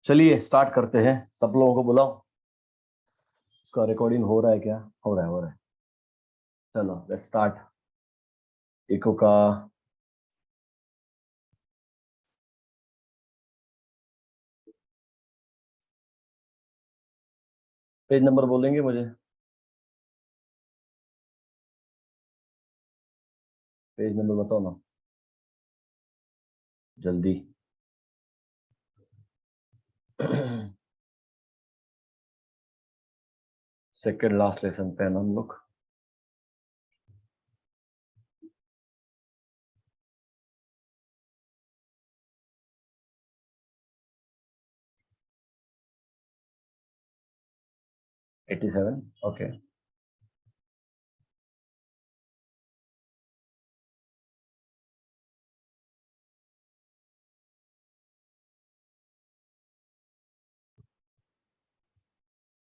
चलिए स्टार्ट करते हैं। सब लोगों को बुलाओ। इसका रिकॉर्डिंग हो रहा है क्या? हो रहा है। चलो लेट्स स्टार्ट। इको का पेज नंबर बोलेंगे मुझे? पेज नंबर बताओ ना जल्दी। सेकेंड लास्ट लेसन पे हैं हम लोग। Eighty 87 okay.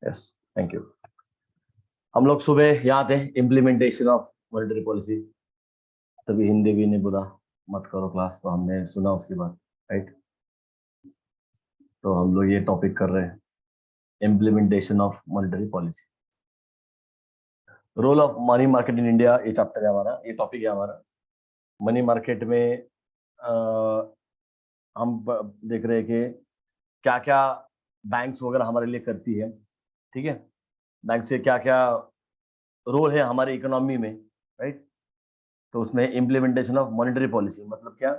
Yes thank you. हम लोग सुबह यहाँ थे इम्प्लीमेंटेशन ऑफ मॉनेटरी पॉलिसी, तभी हिंदी भी नहीं बोला मत करो क्लास, तो हमने सुना उसके बाद, राइट। तो हम लोग ये टॉपिक कर रहे हैं, implementation of monetary policy, role of money market in India. ये चैप्टर है हमारा, ये टॉपिक है हमारा। मनी मार्केट में हम देख रहे हैं कि क्या क्या बैंक्स वगैरह हमारे लिए करती है, ठीक है। बैंक से क्या क्या रोल है हमारे इकोनॉमी में, राइट। तो उसमें इम्प्लीमेंटेशन ऑफ मॉनेटरी पॉलिसी मतलब क्या,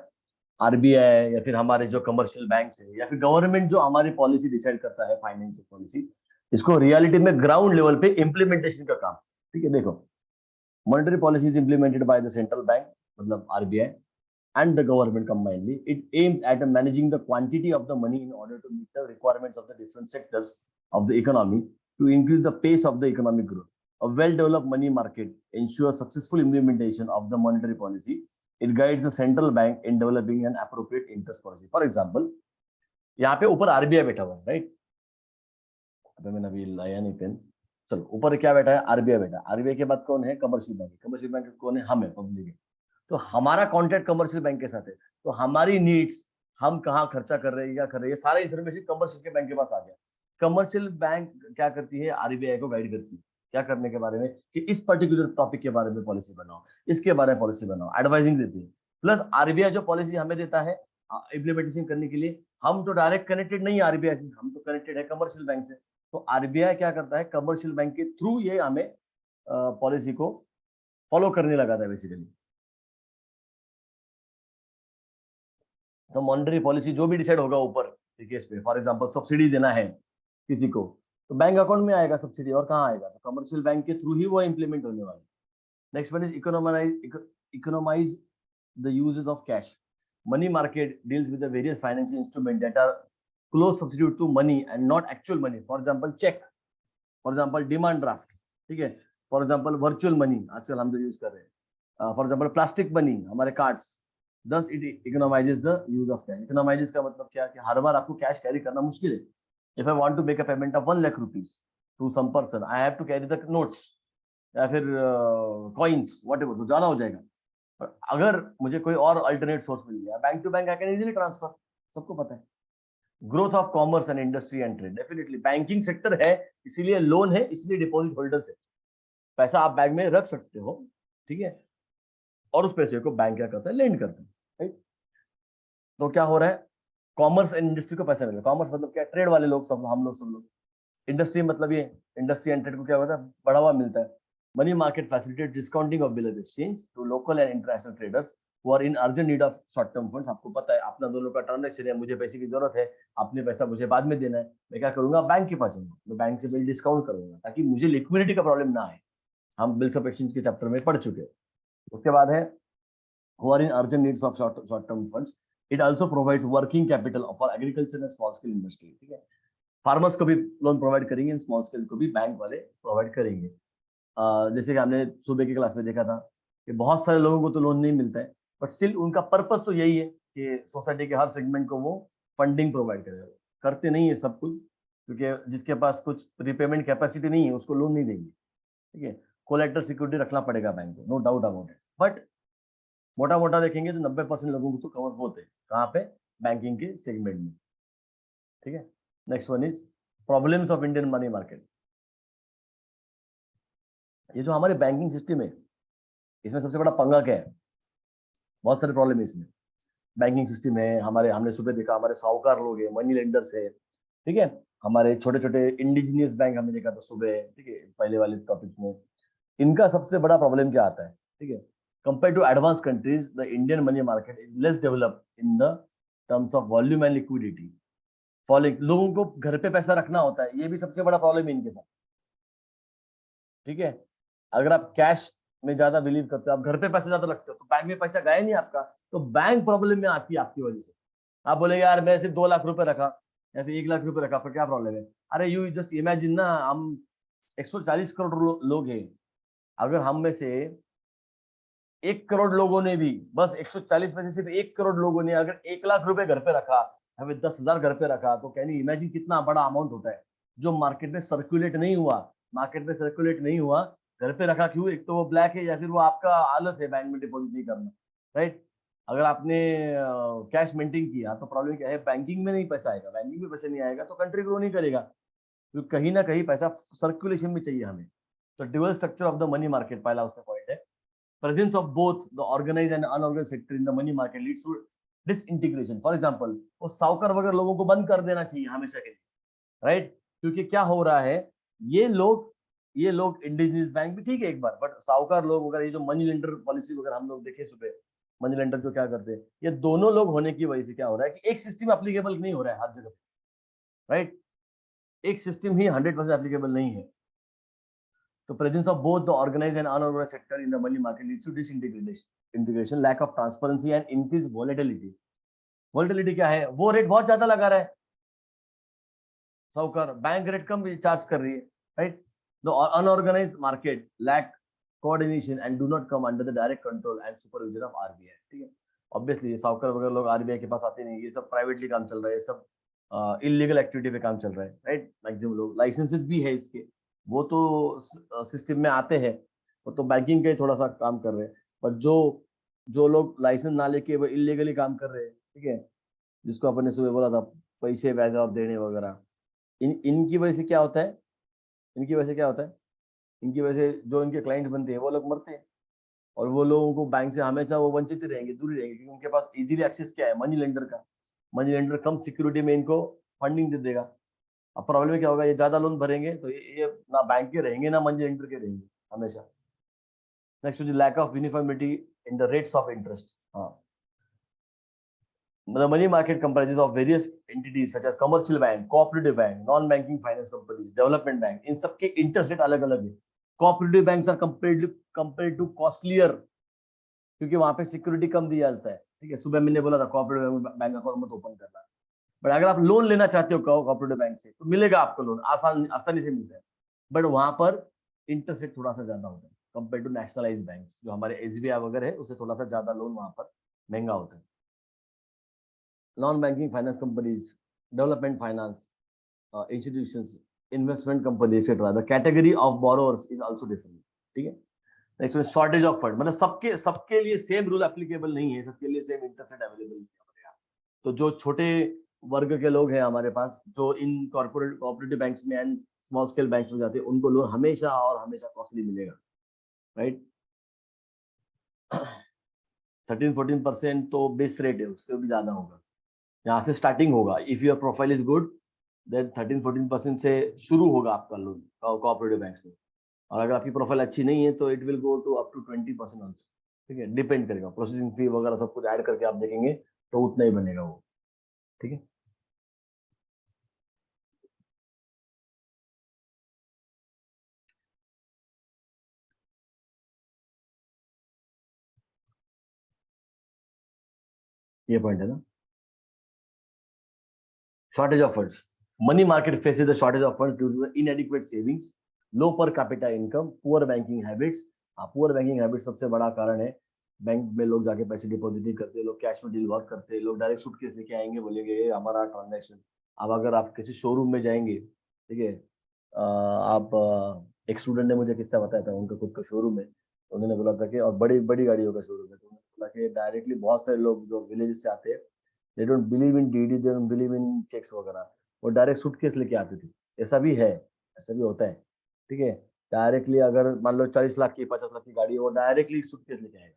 आरबीआई या फिर हमारे जो कमर्शियल बैंक्स है या फिर गवर्नमेंट जो हमारी पॉलिसी डिसाइड करता है, फाइनेंशियल पॉलिसी, इसको रियलिटी में ग्राउंड लेवल पे इम्प्लीमेंटेशन का काम, ठीक है। देखो, monetary policy is implemented by the central bank मतलब RBI and the government combinedly. It aims at managing the quantity of the money in order to meet the requirements of the different sectors of the economy to increase the pace of the economic growth. A well-developed money market ensures successful implementation of the monetary policy. It guides the central bank in developing an appropriate interest policy. For example, यहाँ पे ऊपर RBI बैठा हुआ है, right. अभी मैंने अभी लाया नहीं पेन। चलो, ऊपर क्या बैठा है? आरबीआई बैठा है। आरबीआई के बाद कौन है? Commercial bank. कमर्शियल बैंक कौन है? हम है, पब्लिक है। तो हमारा कॉन्टेक्ट कमर्शियल बैंक के साथ है, तो हमारी नीड्स, हम कहाँ खर्चा कर रहे हैं, क्या कर रहे हैं, सारा इन्फॉर्मेशन कमर्शियल के बैंक के पास आ गया। कमर्शियल बैंक क्या करती है? आरबीआई को गाइड करती है क्या करने के बारे में, कि इस पर्टिकुलर टॉपिक के बारे में पॉलिसी बनाओ, इसके बारे में पॉलिसी बनाओ, एडवाइजिंग देती है। प्लस आरबीआई जो पॉलिसी हमें देता है इम्प्लीमेंटेशन करने के लिए, हम तो डायरेक्ट कनेक्टेड नहीं है आरबीआई से, हम तो कनेक्टेड है कमर्शियल बैंक से। तो आरबीआई क्या करता है? कमर्शियल बैंक के थ्रू ये हमें पॉलिसी को फॉलो करने लगा था बेसिकली। तो मॉनेटरी पॉलिसी जो भी डिसाइड होगा ऊपर केस पे, फॉर एग्जांपल सब्सिडी देना है किसी को, तो बैंक अकाउंट में आएगा सब्सिडी, और कहाँ आएगा? तो कमर्शियल बैंक के थ्रू ही वो इंप्लीमेंट होने वाला है। Next one is economise the uses of cash. Money market deals with the various financial instrument that are close substitute to money and not actual money. For example cheque, for example demand draft, ठीक है। For example virtual money आजकल हम जो use कर रहे हैं, for example plastic money, हमारे cards. Thus it economizes the use of cash. Economizes का मतलब क्या है कि हर बार आपको कैश कैरी करना मुश्किल है। If I want to make a payment of 1 lakh rupees to some person, I have to carry the notes या फिर coins, whatever, तो ज्यादा हो जाएगा। पर अगर मुझे कोई और अल्टरनेट सोर्स मिल गया, bank to bank I can easily transfer, सबको पता है। Growth of commerce and industry and trade, definitely banking sector है, इसीलिए लोन है, इसलिए डिपॉजिट होल्डर्स है, पैसा आप बैंक में रख सकते हो, ठीक है। और उस पैसे को बैंक क्या करता है? लेंड करता है, राइट। तो क्या हो रहा है, कॉमर्स एंड इंडस्ट्री को पैसा मिलेगा। कॉमर्स मतलब क्या, ट्रेड वाले लोग, सब हम लोग, सब लोग। इंडस्ट्री मतलब ये, इंडस्ट्री एंड ट्रेड को क्या होता है, बढ़ावा मिलता है। Money market facilitate discounting of bill of exchange to local and international traders who are in urgent need of short term funds. आपको पता है अपना दोनों का ट्रांजेक्शन है, मुझे पैसे की जरूरत है, आपने पैसा मुझे बाद में देना है, मैं क्या करूंगा, बैंक के पास जाऊंगा, मैं बैंक से बिल डिस्काउंट करूंगा ताकि मुझे लिक्विडिटी का प्रॉब्लम ना आए। हम बिल्स ऑफ एक्सचेंज के चैप्टर में पढ़ चुके हैं। उसके बाद है who are in urgent needs of short term funds. It also provides working capital for agriculture and small scale industry. ठीक है, फार्मर्स को भी लोन प्रोवाइड करेंगे, स्मॉल स्केल को भी बैंक वाले प्रोवाइड करेंगे। जैसे कि हमने सुबह की क्लास में देखा था कि बहुत सारे लोगों को तो लोन नहीं मिलता है, बट स्टिल उनका पर्पस तो यही है कि सोसाइटी के हर सेगमेंट को वो फंडिंग प्रोवाइड करेगा। करते नहीं है सब कुछ, क्योंकि जिसके पास कुछ रिपेमेंट कैपेसिटी नहीं है उसको लोन नहीं देंगे। ठीक है, कोलेक्टर सिक्योरिटी रखना पड़ेगा बैंक को, no doubt about it. But मोटा मोटा देखेंगे तो 90% लोगों को तो कवर होते हैं कहाँ पे, बैंकिंग के सेगमेंट में। ठीक है, next one is problems of Indian money market. ये जो हमारे बैंकिंग सिस्टम है, इसमें सबसे बड़ा पंगा क्या है, बहुत सारे प्रॉब्लम है इसमें। बैंकिंग सिस्टम है हमारे, हमने सुबह देखा हमारे साहूकार लोग है, मनी लेंडर्स है। ठीक है, हमारे छोटे छोटे इंडिजिनियस बैंक हमने देखा था सुबह, ठीक है, पहले वाले टॉपिक में। इनका सबसे बड़ा प्रॉब्लम क्या आता है, ठीक है, compare to advance countries the Indian money market is less developed in the terms of volume and liquidity. Following, लोगों को घर पे पैसा रखना होता है, ये भी सबसे बड़ा प्रॉब्लम है इनके साथ। ठीक है, अगर आप कैश में ज्यादा बिलीव करते हो, आप घर पे पैसा ज्यादा रखते हो, तो बैंक में पैसा गया नहीं आपका, तो बैंक प्रॉब्लम में आती है आपकी वजह से। आप बोलेंगे यार मैं सिर्फ 2 लाख रुपए रखा या फिर 1 लाख रुपए रखा, फिर क्या प्रॉब्लम है। अरे यू जस्ट इमेजिन ना, हम 140 करोड़ लोग हैं, अगर हम में से 1 करोड़ लोगों ने भी, बस 140 में से सिर्फ 1 करोड़ लोगों ने अगर 1 लाख रुपए घर पे रखा, हमें 10,000 घर पे रखा, तो कैन यू इमेजिन कितना बड़ा अमाउंट होता है जो मार्केट में सर्कुलेट नहीं हुआ। मार्केट में सर्कुलेट नहीं हुआ, घर पे रखा क्यों, एक तो वो ब्लैक है या फिर वो आपका आलस है बैंक में डिपॉजिट नहीं करना। राइट, अगर आपने कैश मेंटेन किया तो प्रॉब्लम क्या है, बैंकिंग में नहीं पैसा आएगा, बैंकिंग में पैसा नहीं आएगा तो कंट्री ग्रो नहीं करेगा, क्योंकि कहीं ना कहीं पैसा सर्कुलेशन में चाहिए हमें। तो dual structure of the money market पहला उसका पॉइंट है। Presence of both the organized and unorganized sector in the money market leads to disintegration. For example, वो साउकर वगैरह लोगों को बंद कर देना चाहिए हमेशा के लिए, राइट, क्योंकि क्या हो रहा है, ये लोग इंडिजिनियस बैंक भी ठीक है एक बार, बट साउकर लोग वगैरह, ये जो मनी लेंडर पॉलिसी वगैरह हम लोग देखे सुबह, मनी लेंडर जो क्या करते हैं, ये दोनों लोग होने की वजह से क्या हो रहा है कि एक सिस्टम एप्लीकेबल नहीं हो रहा है हर जगह, राइट, एक सिस्टम ही 100% एप्लीकेबल नहीं है। The presence of both the organized and unorganized sector in the money market leads to disintegration, lack of transparency and increased volatility. Volatility क्या है, वो रेट बहुत ज्यादा लगा रहा है साउकर, बैंक रेट कम चार्ज कर रही है, right. The unorganized market lack coordination and do not come under the direct control and supervision of RBI. ठीक है, ऑब्वियसली साउकर वगैरह लोग आरबीआई के पास आते नहीं, ये सब प्राइवेटली काम चल रहा है, सब इलीगल एक्टिविटी पे काम चल रहा है, राइट। मैक्सिमम लोग, लाइसेंसेस भी है इसके, वो तो सिस्टम में आते हैं, वो तो बैंकिंग का ही थोड़ा सा काम कर रहे हैं, पर जो जो लोग लाइसेंस ना लेके वो इलीगली काम कर रहे हैं, ठीक है, जिसको अपने सुबह बोला था पैसे व्याज और देने वगैरह, इनकी वजह से क्या होता है, इनकी वजह से क्या होता है, इनकी वजह से जो इनके क्लाइंट बनते हैं वो लोग मरते हैं, और वो लोगों को बैंक से हमेशा वो वंचित ही रहेंगे, दूर ही रहेंगे, क्योंकि उनके पास इजीली एक्सेस क्या है, मनी लेंडर का। मनी लेंडर कम सिक्योरिटी में इनको फंडिंग दे देगा। अब प्रॉब्लम क्या होगा, ये ज्यादा लोन भरेंगे तो ये ना बैंक के रहेंगे ना मनी लेंडर के रहेंगे हमेशा। Next is lack of uniformity in the rates of interest. हाँ, the money market comprises of various entities such as commercial bank, cooperative bank, non-banking finance companies, development bank. इन सबके interest rate अलग अलग है। Cooperative banks are compared to costlier, क्योंकि वहां पे security कम दिया जाता है। ठीक है, सुबह मैंने बोला था कोऑपरेटिव बैंक अकाउंट मत ओपन करना, बट अगर आप लोन लेना चाहते हो कोऑपरेटिव बैंक से तो मिलेगा आपको लोन, आसानी से मिलता है, बट वहां पर इंटरेस्ट रेट थोड़ा सा ज्यादा होता है कंपेयर टू नेशनलाइज बैंक, जो हमारे एसबीआई वगैरह है, उससे थोड़ा सा ज्यादा लोन वहां पर महंगा होता है। non-banking finance companies, development finance institutions, investment companies, etc. The category of borrowers is also different. ठीक है, नेक्स्ट शॉर्टेज ऑफ फंड, मतलब सबके सबके लिए सेम रूल एप्लीकेबल नहीं है, सबके लिए सेम इंटरेस्ट रेट अवेलेबल नहीं है हमारे यहाँ। तो जो छोटे वर्ग के लोग हैं हमारे पास, जो इन कोऑपरेटिव बैंक्स में एंड स्मॉल स्केल बैंक्स में जाते हैं, उनको लोन हमेशा और हमेशा कॉस्टली मिलेगा, राइट। 13-14% तो बेस रेट है, उससे भी ज्यादा होगा। यहाँ से स्टार्टिंग होगा. If your profile is good then 13-14% से शुरू होगा आपका लोन कोऑपरेटिव बैंक्स में. और अगर आपकी प्रोफाइल अच्छी नहीं है तो it will go to up to 20% also. ठीक है, डिपेंड करेगा, प्रोसेसिंग फी वगैरह सब कुछ ऐड करके आप देखेंगे तो उतना ही बनेगा वो. ठीक है. ये पॉइंट है ना. Shortage of funds. Money market faces the shortage of funds due to the inadequate savings, low per capita income, poor banking habits. Poor banking habit सबसे बड़ा कारण है. बैंक में लोग जाके पैसे डिपॉजिट नहीं करते, लोग कैश में डील बहुत करते हैं, लोग डायरेक्ट सूटकेस लेके आएंगे, बोलेंगे ये हमारा ट्रांजैक्शन. अब अगर आप किसी शोरूम में जाएंगे, ठीक है, आप एक स्टूडेंट ने मुझे किस्सा बताया था, उनका खुद का शोरूम है, तो उन्होंने बोला था कि और बड़ी बड़ी गाड़ियों का शोरूम है, तो उन्होंने बोला कि डायरेक्टली बहुत सारे लोग जो विलेज से आते हैं, they don't believe in DD, they don't believe in cheques वगैरह, वो डायरेक्ट सूटकेस लेके आते थे. ऐसा भी है, ऐसा भी होता है. ठीक है, डायरेक्टली अगर मान लो 40 लाख की 50 लाख की गाड़ी है, वो डायरेक्टली सूटकेस लेके आएगा,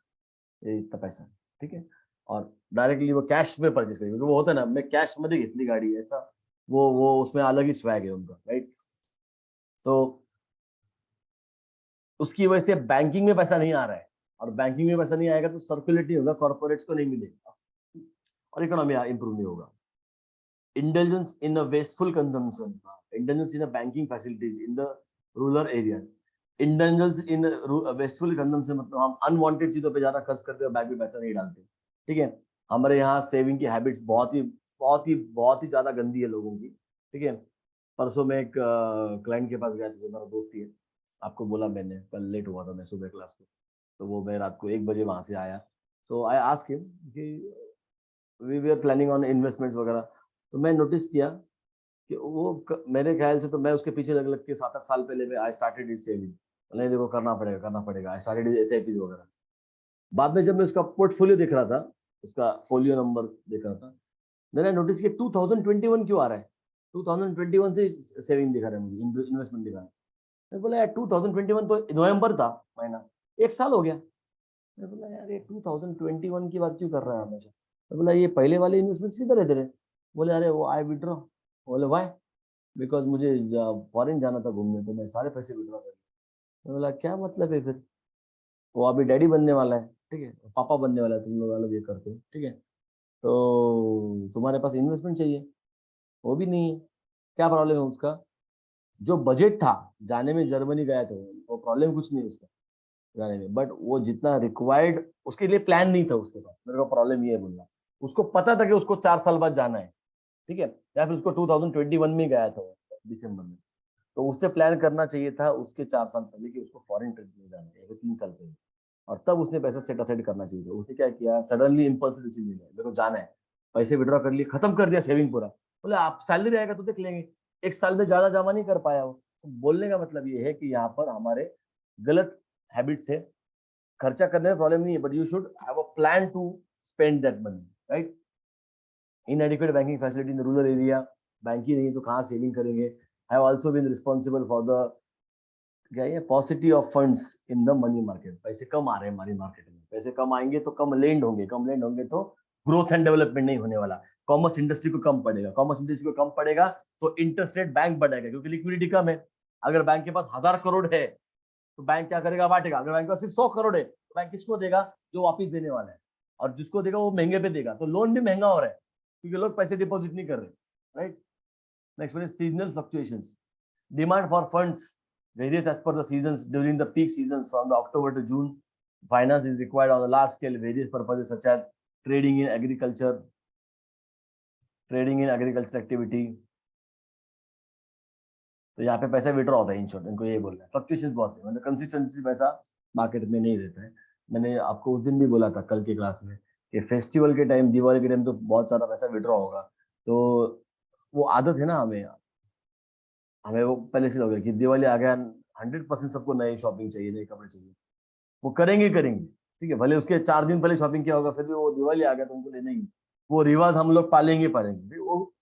ये इतना पैसा. ठीक है, और डायरेक्टली वो कैश में परचेज करेंगे, क्योंकि वो होता है ना, मैं कैश मध्ये घेतली गाडी ऐसा, वो उसमें अलग ही स्वैग है उनका, राइट. तो उसकी वजह से बैंकिंग में पैसा नहीं आ रहा है, और बैंकिंग में पैसा नहीं आएगा तो सर्कुलेट नहीं होगा, कॉर्पोरेट्स को नहीं मिलेगा, और इकोनॉमी इंप्रूव नहीं होगा. Indulgence in a wasteful consumption, indulgence in a banking facilities in the rural area. Indulgence in a wasteful consumption मतलब हम अनवांटेड चीजों पे ज्यादा खर्च करते हैं, बैंक में पैसा नहीं डालते. ठीक है, हमारे यहाँ सेविंग की हैबिट्स बहुत ही ज्यादा गंदी है लोगों की. ठीक है, परसों मैं एक क्लाइंट के पास गया था, मेरा दोस्त ही है, आपको बोला मैंने, कल लेट हुआ था मैं सुबह क्लास में, तो वो मैं रात को 1 बजे वहां से आया. सो आई आस्क हिम कि we we are planning on investments वगैरह. तो मैं नोटिस किया कि मेरे ख्याल से तो मैं उसके पीछे लग लग के 7-8 साल पहले मैं आई स्टार्टेड इज सेविंग. नहीं देखो, करना पड़ेगा, आई स्टार्टेड इज एसआईपी वगैरह. बाद में जब मैं उसका पोर्टफोलियो देख रहा था, उसका फोलियो नंबर देख रहा था, मैंने नोटिस किया 2021 क्यों आ रहा है, 2021 से सेविंग दिखा रहा है मुझे, इन्वेस्टमेंट दिखा रहा है. मैं बोला यार 2021 तो नवंबर था महीना, 1 साल हो गया. मैं बोला यार ये 2021 की बात क्यों कर रहा है हमेशा. मैं बोला ये पहले वाले इन्वेस्टमेंट किधर है तेरे. बोले अरे वो आई विड्रॉ. बोले वाई, बिकॉज मुझे फॉरेन जाना था घूमने, तो मैं सारे पैसे विड्रॉ कर. मैं बोला क्या मतलब है फिर, वो अभी डैडी बनने वाला है, ठीक है, पापा बनने वाला है, तुम लोग वालों ये करते हो, ठीक है, तो तुम्हारे पास इन्वेस्टमेंट चाहिए, वो भी नहीं है. क्या प्रॉब्लम है उसका, जो बजट था जाने में, जर्मनी गया था वो प्रॉब्लम कुछ नहीं उसका जाने में, बट वो जितना रिक्वायर्ड उसके लिए प्लान नहीं था उसके पास. मेरे को प्रॉब्लम ये है बोलना, उसको पता था कि उसको 4 साल बाद जाना है, ठीक है, या फिर उसको 2021 में गया था दिसंबर में, तो उससे प्लान करना चाहिए था उसके 4 साल पहले कि उसको फॉरेन ट्रिप में जाना है, 3 साल पहले, और तब उसने पैसा सेट असाइड करना चाहिए था. उसने क्या किया, सडनली इम्पल्सिव डिसीजन लिया, मेरे को जाना है, पैसे विड्रॉ कर लिए, खत्म कर दिया सेविंग पूरा. बोले आप सैलरी आएगा तो देख लेंगे. 1 साल में ज्यादा जमा नहीं कर पाया वो. तो बोलने का मतलब ये है कि यहाँ पर हमारे गलत हैबिट्स है. खर्चा करने में प्रॉब्लम नहीं है, but you should have a plan to spend that money, right. inadequate banking facility in the rural area, bank ही नहीं है तो कहाँ सेविंग करेंगे. have also been responsible for the क्या है paucity of funds in the money market. पैसे कम आ रहे हैं मनी मार्केट में, पैसे कम आएंगे तो कम लेंड होंगे तो ग्रोथ एंड डेवलपमेंट नहीं होने वाला. कॉमर्स इंडस्ट्री को कम पड़ेगा तो इंटरेस्ट रेट बैंक बढ़ेगा, क्योंकि लिक्विडिटी कम है. अगर बैंक के पास 1000 करोड़ है तो बैंक क्या करेगा, बांटेगा. अगर बैंक के पास सिर्फ 100 करोड़ है तो बैंक किसको देगा, जो वापिस देने वाला है, और जिसको देगा वो महंगे पे देगा, तो लोन भी महंगा हो रहा है क्योंकि लोग पैसे डिपॉजिट नहीं कर रहे, right. Next one is seasonal fluctuations. Demand for funds varies as per the seasons. During the peak seasons from the October to June, finance is required on the large scale various purposes such as trading in agriculture activity. तो यहाँ पे पैसा withdraw होता है, in short इनको यही बोलना है. फ्लक्चुएशंस बहुत है, मतलब कंसिस्टेंसी पैसा मार्केट में नहीं रहता है. मैंने आपको उस दिन भी बोला था कल के क्लास में कि फेस्टिवल के टाइम, दिवाली के टाइम तो बहुत सारा पैसा विड्रॉ होगा. तो वो आदत है ना हमें हमें वो पहले से हो गया कि दिवाली आ गया, 100% सबको नए शॉपिंग चाहिए, नए कपड़े चाहिए, वो करेंगे. ठीक है, भले उसके 4 दिन पहले शॉपिंग किया होगा, फिर भी वो दिवाली आ गया तो उनको लेना ही. वो रिवाज हम लोग पालेंगे, वो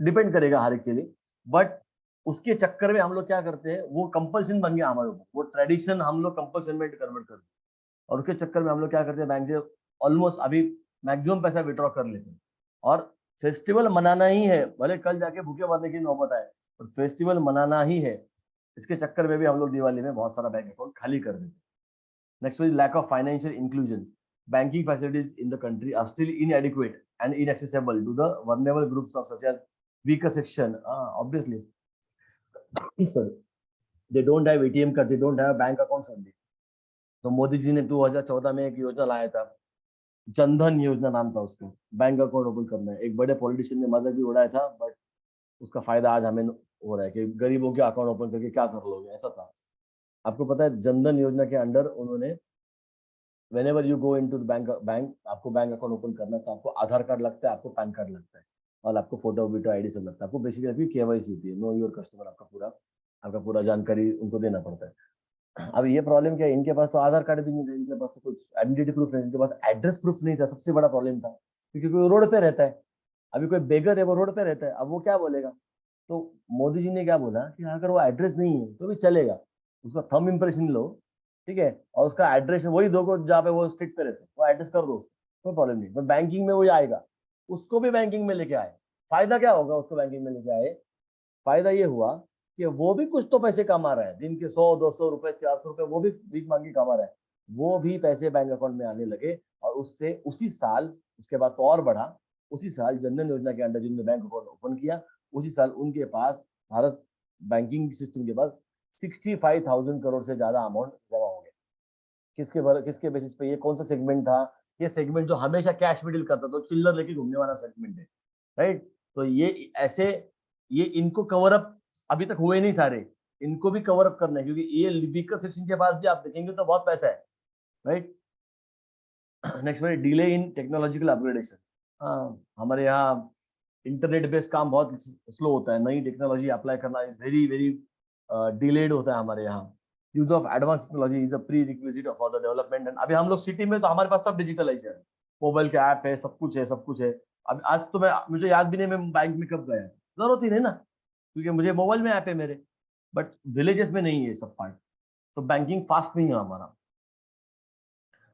डिपेंड करेगा हर एक के लिए. बट उसके चक्कर में हम लोग क्या करते हैं, वो कंपल्सन बन गया हमारे ऊपर, वो ट्रेडिशन हम लोग कंपल्सन में कन्वर्ट करते हैं, और उसके चक्कर में हम लोग क्या करते हैं, बैंक से ऑलमोस्ट अभी मैक्सिमम पैसा विड्रॉ कर लेते हैं, और फेस्टिवल मनाना ही है, भले कल जाके भूखे मरने की नौबत आए, पर फेस्टिवल मनाना ही है। इसके चक्कर में भी हम लोग दिवाली में बहुत सारा बैंक अकाउंट खाली कर देते। Next is lack of financial inclusion. Banking facilities in the country are still inadequate and inaccessible to the vulnerable groups of such as weaker section. Obviously, sorry, they don't have ATM cards, they don't have bank accounts only. तो मोदी जी ने 2014 में एक योजना लाया था, जनधन योजना नाम था उसका, बैंक अकाउंट ओपन करना है। एक बड़े पॉलिटिशियन ने मजाक भी उड़ाया था, बट उसका फायदा आज हमें हो रहा है कि गरीबों के अकाउंट ओपन करके क्या कर लोगे, ऐसा था। आपको पता है जनधन योजना के अंडर उन्होंने whenever you go into the bank आपको बैंक अकाउंट ओपन करना है तो आपको आधार कार्ड लगता है, आपको पैन कार्ड लगता है, और आपको फोटो वीटो आईडी सब लगता है। आपको बेसिकली केवाईसी होती है, नो योर कस्टमर, आपका पूरा जानकारी उनको देना पड़ता है। अब ये प्रॉब्लम क्या है, इनके पास तो आधार कार्ड भी नहीं था, इनके पास तो कुछ आइडेंटिटी प्रूफ नहीं, इनके पास एड्रेस प्रूफ नहीं था, सबसे बड़ा प्रॉब्लम था, क्योंकि कोई रोड पे रहता है। अभी कोई बेगर है, वो रोड पे रहता है, अब वो क्या बोलेगा? तो मोदी जी ने क्या बोला कि अगर वो एड्रेस नहीं है तो भी चलेगा, उसका थंब इम्प्रेशन लो, ठीक है, और उसका एड्रेस वही दो को जहाँ पे वो स्ट्रीट पे रहते हैं, वो एड्रेस कर दो, कोई प्रॉब्लम नहीं। पर बैंकिंग में वो आएगा, उसको भी बैंकिंग में लेके आए। फायदा क्या होगा उसको बैंकिंग में लेके आए? फायदा ये हुआ कि वो भी कुछ तो पैसे कमा रहा है, दिन के 100-200 रुपए 400 रुपए वो भी भीख मांगी कमा रहा है, वो भी पैसे बैंक अकाउंट में आने लगे। और उससे उसी साल, उसके बाद तो और बढ़ा, उसी साल जनधन योजना के अंडर जिन्होंने बैंक अकाउंट ओपन किया, उसी साल उनके पास भारत बैंकिंग सिस्टम के पास 65,000 करोड़ से ज्यादा अमाउंट जमा हो गया। किसके बेसिस पे? ये कौन सा सेगमेंट था? ये सेगमेंट जो हमेशा कैश में डील करता था, तो चिल्लर लेके घूमने वाला सेगमेंट है, राइट? तो ये ऐसे, ये इनको कवर अप अभी तक हुए नहीं सारे, इनको भी कवर अप करना है, क्योंकि ये वीकर सेक्शन के पास भी आप देखेंगे तो बहुत पैसा है, राइट? नेक्स्ट है डिले इन टेक्नोलॉजिकल अपग्रेडेशन। हाँ, हमारे यहाँ इंटरनेट बेस्ड काम बहुत स्लो होता है, नई टेक्नोलॉजी अप्लाई करना इज वेरी वेरी डिलेड होता है हमारे यहाँ। Use of advance technology is a pre requisite for the development. And अभी हम लोग सिटी में तो हमारे पास सब डिजिटलाइज है, मोबाइल के ऐप है, सब कुछ है, सब कुछ है। अब आज तो मुझे याद भी नहीं मैं बैंक में कब गया, जरूरत ही नहीं ना, क्योंकि मुझे मोबाइल में ऐप है मेरे। बट विलेजेस में नहीं है सब पार्ट, तो बैंकिंग फास्ट नहीं है हमारा।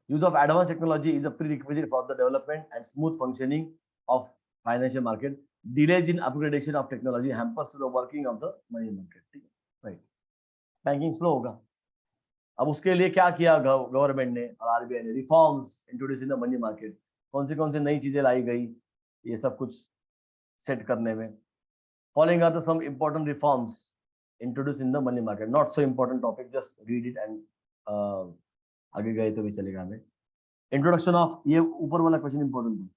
use of advanced technology is a prerequisite for the development and smooth functioning of financial market. Delays in upgradation of technology hampers to the working of the money market, right? Banking slow होगा। अब उसके लिए क्या किया government ने और RBI ने? Reforms introduce in the money market. कौन सी नई चीजें लाई गई ये सब कुछ सेट करने में? Following are the some important reforms introduce in the money market. Not so important topic, just read it and आगे गए तो भी चलेगा हमें। इंट्रोडक्शन ऑफ, ये ऊपर वाला क्वेश्चन इंपॉर्टेंट है,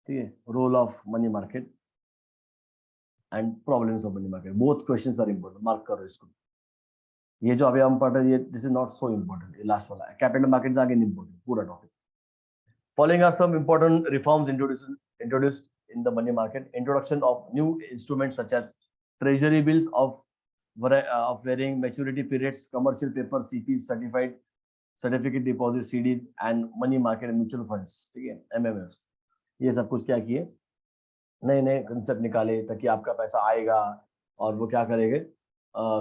ठीक है, role of money market and problems of money market, both questions are important, mark करो इसको। ये जो अभी हम पढ़ रहे हैं ये this is not so important, ये लास्ट वाला है, कैपिटल मार्केट्स आगे इंपॉर्टेंट पूरा topic. Following are some important reforms introduced in the money market. Introduction of new instruments such as treasury bills of varying maturity periods, commercial paper, CPs, certificate deposit, CDs and money market and mutual funds, ठीक है, MMFs। ये सब कुछ क्या किए, नए नए concept निकाले ताकि आपका पैसा आएगा और वो क्या करेंगे,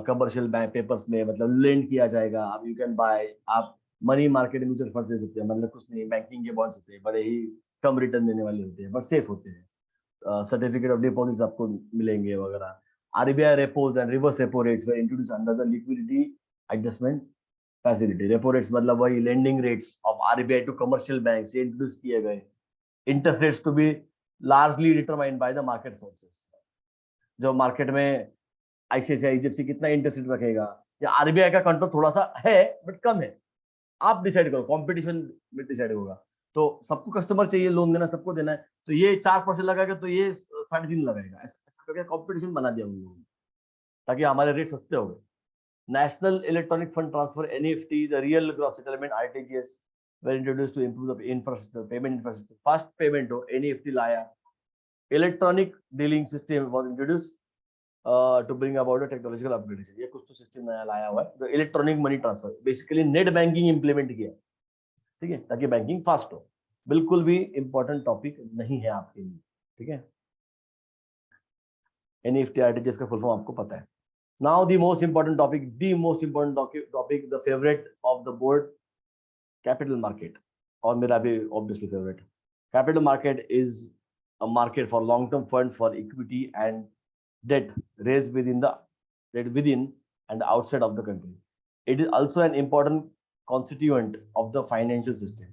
कमर्शियल बैंक पेपर्स में मतलब लेंड किया जाएगा। अब यू कैन बाय, आप मनी मार्केट म्यूचुअल फंड दे सकते हैं, मतलब कुछ नहीं, बैंकिंग के बॉन्ड्स होते हैं, बड़े ही कम रिटर्न देने वाले होते हैं बट सेफ होते हैं। सर्टिफिकेट ऑफ डिपॉजिट्स आपको मिलेंगे वगैरह। RBI repos and reverse repo rates were introduce under the liquidity adjustment facility. Repo rates मतलब वही lending rates of RBI to commercial bank से इंट्रोड्यूस किए गए। Interest rates to be largely determined by the market forces. जो market में ICICI HDFC कितना interest rate रखेगा, या आरबीआई का कंट्रोल थोड़ा सा है बट कम है, आप डिसाइड करो, कंपटीशन में डिसाइड होगा। तो सबको कस्टमर चाहिए, लोन देना सबको देना है, तो ये 4% लगाएगा तो ये 3.5 लगाएगा, ऐसा करके कॉम्पिटिशन बना दिया उन लोगों ने ताकि हमारे रेट सस्ते हो गए। National electronic fund transfer NEFT, the real gross settlement RTGS were introduced to improve the infrastructure, payment infrastructure, fast payment हो, NEFT लाया। Electronic dealing system was introduced to bring about a technological upgradation। ये कुछ तो system नया लाया हुआ है, electronic money transfer, basically net banking implement किया, ठीक है, ताकि बैंकिंग फास्ट हो। बिल्कुल भी इंपॉर्टेंट टॉपिक नहीं है आपके लिए, ठीक है। एनईएफटी आरटीजीएस का फुल फॉर्म आपको पता है। Now the most important topic, the favourite of the board, capital market, और मेरा भी obviously favourite. Capital market is a market for long-term funds for equity and debt raised within and outside of the country. It is also an important constituent of the financial system.